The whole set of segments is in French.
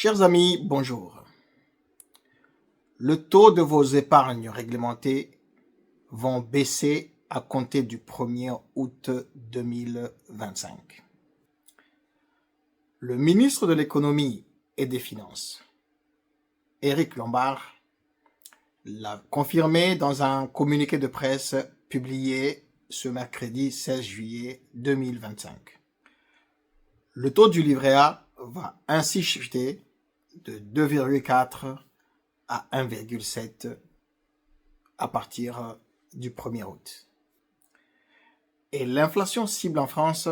Chers amis, bonjour. Le taux de vos épargnes réglementées vont baisser à compter du 1er août 2025. Le ministre de l'Économie et des Finances, Éric Lombard, l'a confirmé dans un communiqué de presse publié ce mercredi 16 juillet 2025. Le taux du livret A va ainsi chuter de 2,4 à 1,7 à partir du 1er août. Et l'inflation cible en France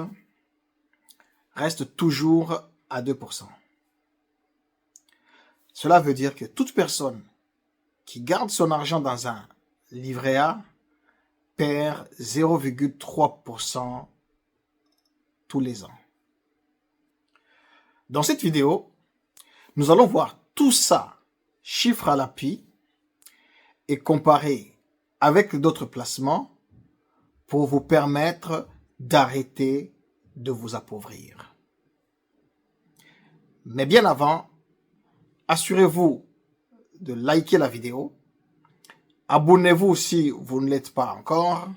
reste toujours à 2%. Cela veut dire que toute personne qui garde son argent dans un livret A perd 0,3% tous les ans. Dans cette vidéo, nous allons voir tout ça, chiffre à l'appui, et comparer avec d'autres placements pour vous permettre d'arrêter de vous appauvrir. Mais bien avant, assurez-vous de liker la vidéo, abonnez-vous si vous ne l'êtes pas encore,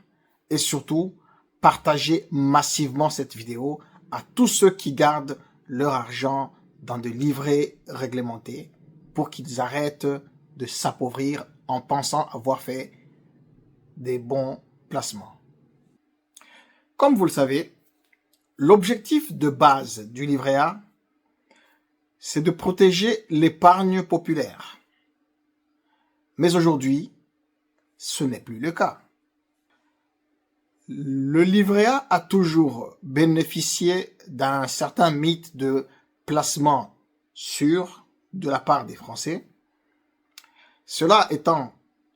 et surtout, partagez massivement cette vidéo à tous ceux qui gardent leur argent dans des livrets réglementés pour qu'ils arrêtent de s'appauvrir en pensant avoir fait des bons placements. Comme vous le savez, l'objectif de base du livret A, c'est de protéger l'épargne populaire. Mais aujourd'hui, ce n'est plus le cas. Le livret A a toujours bénéficié d'un certain mythe de placement sûr de la part des Français. Cela étant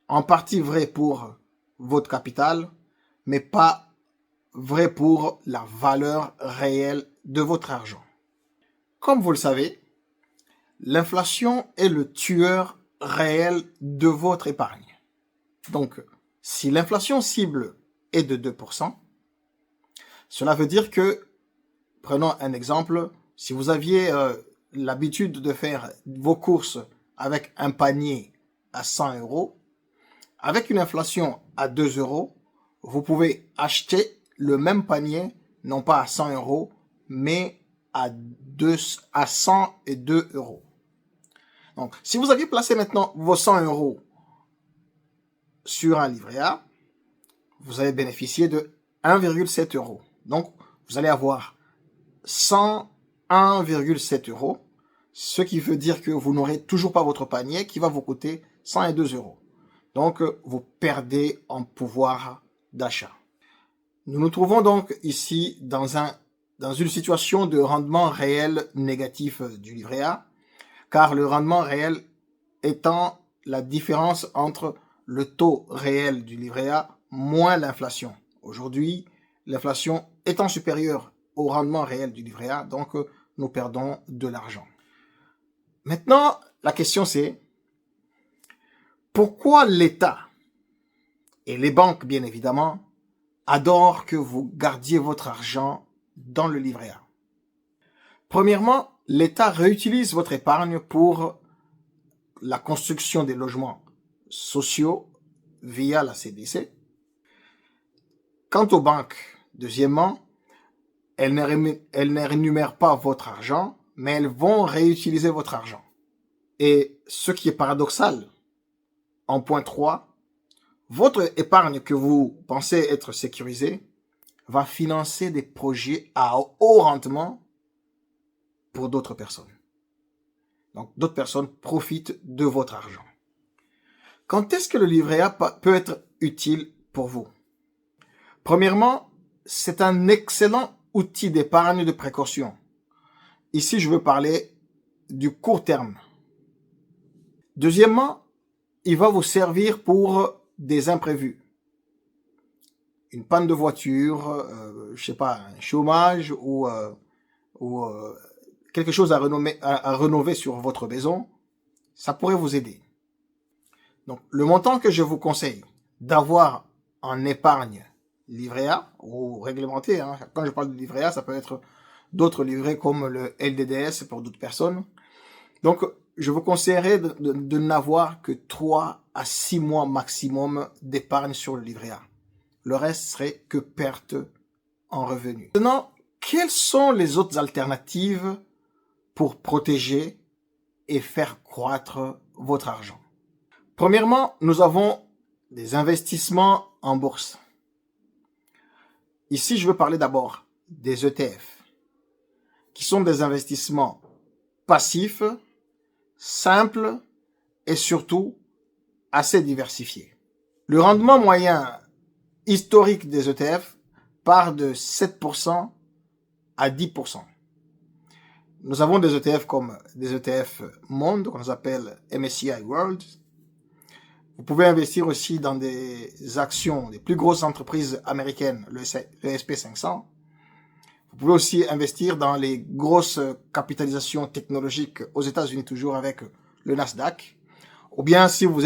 en partie vrai pour votre capital, mais pas vrai pour la valeur réelle de votre argent. Comme vous le savez, l'inflation est le tueur réel de votre épargne. Donc, si l'inflation cible est de 2%, cela veut dire que, prenons un exemple, si vous aviez l'habitude de faire vos courses avec un panier à 100 euros, avec une inflation à 2 euros, vous pouvez acheter le même panier, non pas à 100 euros, mais à 102 euros. Donc, si vous aviez placé maintenant vos 100 euros sur un livret A, vous allez bénéficier de 1,7 euros. Donc, vous allez avoir 101,7 euros, ce qui veut dire que vous n'aurez toujours pas votre panier qui va vous coûter 102 euros. Donc, vous perdez en pouvoir d'achat. Nous nous trouvons donc ici dans une situation de rendement réel négatif du livret A, car le rendement réel étant la différence entre le taux réel du livret A moins l'inflation. Aujourd'hui, l'inflation étant supérieure au rendement réel du livret A, donc nous perdons de l'argent. Maintenant, la question c'est, pourquoi l'État et les banques, bien évidemment, adorent que vous gardiez votre argent dans le livret A? Premièrement, l'État réutilise votre épargne pour la construction des logements sociaux via la CDC. Quant aux banques, deuxièmement, elles ne rémunèrent pas votre argent, mais elles vont réutiliser votre argent. Et ce qui est paradoxal, en point 3, votre épargne que vous pensez être sécurisée va financer des projets à haut rendement pour d'autres personnes. Donc, d'autres personnes profitent de votre argent. Quand est-ce que le livret A peut être utile pour vous? Premièrement, c'est un excellent outil d'épargne de précaution. Ici, je veux parler du court terme. Deuxièmement, il va vous servir pour des imprévus. Une panne de voiture, je sais pas, un chômage ou quelque chose à rénover sur votre maison, ça pourrait vous aider. Donc, le montant que je vous conseille d'avoir en épargne livret A ou réglementé, hein. Quand je parle de livret A, ça peut être d'autres livrets comme le LDDS pour d'autres personnes. Donc, je vous conseillerais de n'avoir que 3 à 6 mois maximum d'épargne sur le livret A. Le reste serait que perte en revenus. Maintenant, quelles sont les autres alternatives pour protéger et faire croître votre argent? Premièrement, nous avons des investissements en bourse. Ici, je veux parler d'abord des ETF, qui sont des investissements passifs, simples et surtout assez diversifiés. Le rendement moyen historique des ETF part de 7% à 10%. Nous avons des ETF comme des ETF Monde, qu'on appelle MSCI World. Vous pouvez investir aussi dans des actions des plus grosses entreprises américaines, le SP500. Vous pouvez aussi investir dans les grosses capitalisations technologiques aux États-Unis, toujours avec le Nasdaq. Ou bien, si vous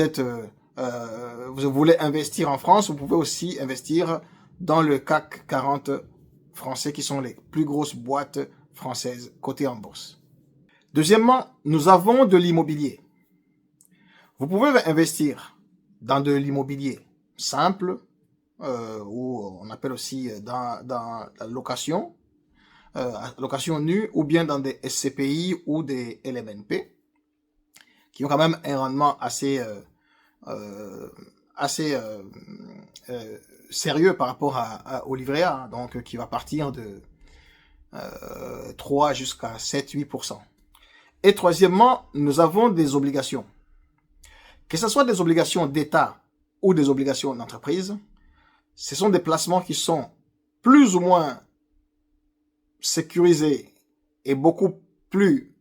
voulez investir en France, vous pouvez aussi investir dans le CAC 40 français, qui sont les plus grosses boîtes françaises cotées en bourse. Deuxièmement, nous avons de l'immobilier. Vous pouvez investir dans de l'immobilier simple, ou on appelle aussi dans la location, location nue, ou bien dans des SCPI ou des LMNP, qui ont quand même un rendement assez sérieux par rapport au livret A, donc qui va partir de 3 jusqu'à 7-8%. Et troisièmement, nous avons des obligations. Que ce soit des obligations d'État ou des obligations d'entreprise, ce sont des placements qui sont plus ou moins sécurisés et beaucoup plus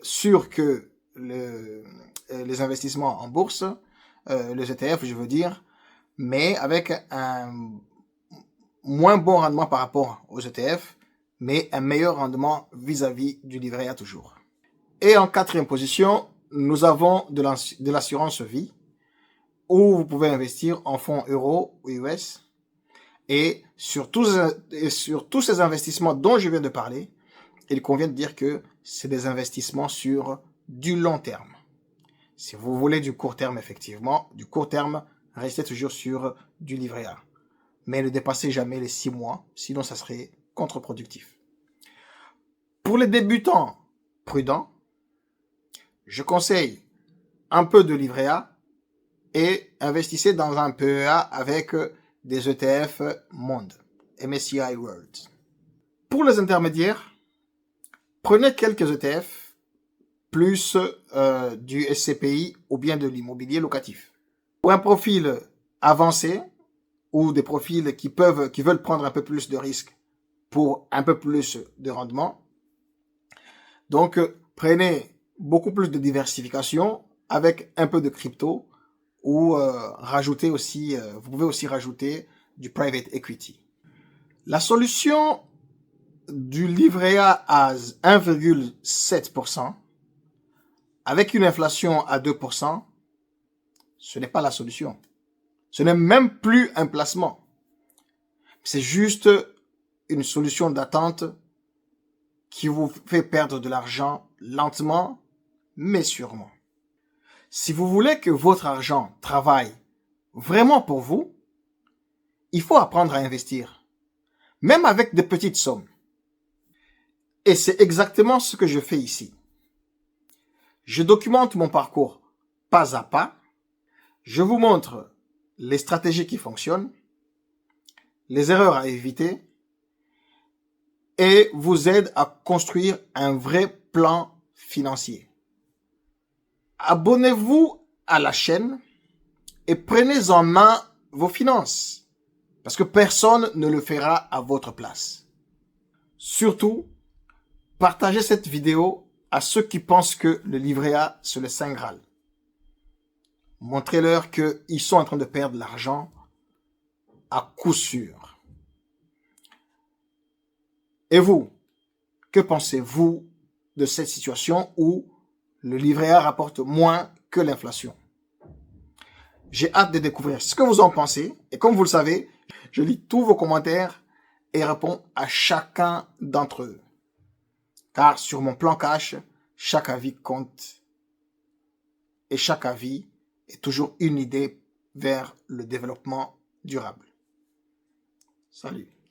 sûrs que les investissements en bourse, les ETF, je veux dire, mais avec un moins bon rendement par rapport aux ETF, mais un meilleur rendement vis-à-vis du livret A toujours. Et en quatrième position, nous avons de l'assurance vie, où vous pouvez investir en fonds euros ou US. Et sur tous ces investissements dont je viens de parler, il convient de dire que c'est des investissements sur du long terme. Si vous voulez du court terme, effectivement, du court terme, restez toujours sur du livret A. Mais ne dépassez jamais les 6 mois, sinon ça serait contre-productif. Pour les débutants prudents, je conseille un peu de livret A et investissez dans un PEA avec des ETF Monde, MSCI World. Pour les intermédiaires, prenez quelques ETF plus du SCPI ou bien de l'immobilier locatif. Pour un profil avancé ou des profils qui veulent prendre un peu plus de risques pour un peu plus de rendement, donc prenez beaucoup plus de diversification avec un peu de crypto, ou rajouter aussi, vous pouvez aussi rajouter du private equity. La solution du livret A à 1,7% avec une inflation à 2%, ce n'est pas la solution. Ce n'est même plus un placement. C'est juste une solution d'attente qui vous fait perdre de l'argent lentement, mais sûrement. Si vous voulez que votre argent travaille vraiment pour vous, il faut apprendre à investir, même avec de petites sommes. Et c'est exactement ce que je fais ici. Je documente mon parcours pas à pas. Je vous montre les stratégies qui fonctionnent, les erreurs à éviter, et vous aide à construire un vrai plan financier. Abonnez-vous à la chaîne et prenez en main vos finances, parce que personne ne le fera à votre place. Surtout, partagez cette vidéo à ceux qui pensent que le livret A, c'est le Saint Graal. Montrez-leur qu'ils sont en train de perdre l'argent à coup sûr. Et vous, que pensez-vous de cette situation où le livret A rapporte moins que l'inflation? J'ai hâte de découvrir ce que vous en pensez. Et comme vous le savez, je lis tous vos commentaires et réponds à chacun d'entre eux. Car sur mon plan cash, chaque avis compte et chaque avis est toujours une idée vers le développement durable. Salut.